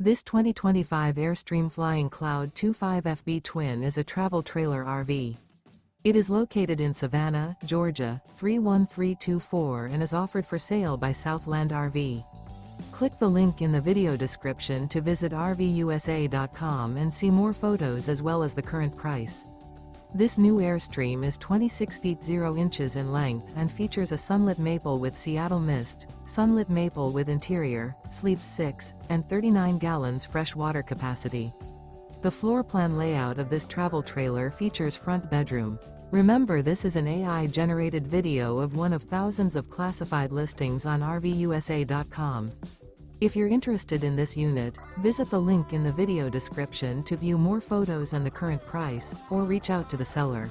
This 2025 Airstream Flying Cloud 25FB Twin is a travel trailer RV. It is located in Savannah, Georgia, 31324 and is offered for sale by Southland RV. Click the link in the video description to visit RVUSA.com and see more photos as well as the current price. This new Airstream is 26 feet 0 inches in length and features a Sunlit Maple with Seattle Mist, Sunlit Maple with interior, sleeps 6, and 39 gallons fresh water capacity. The floor plan layout of this travel trailer features front bedroom. Remember, this is an AI-generated video of one of thousands of classified listings on RVUSA.com. If you're interested in this unit, visit the link in the video description to view more photos and the current price, or reach out to the seller.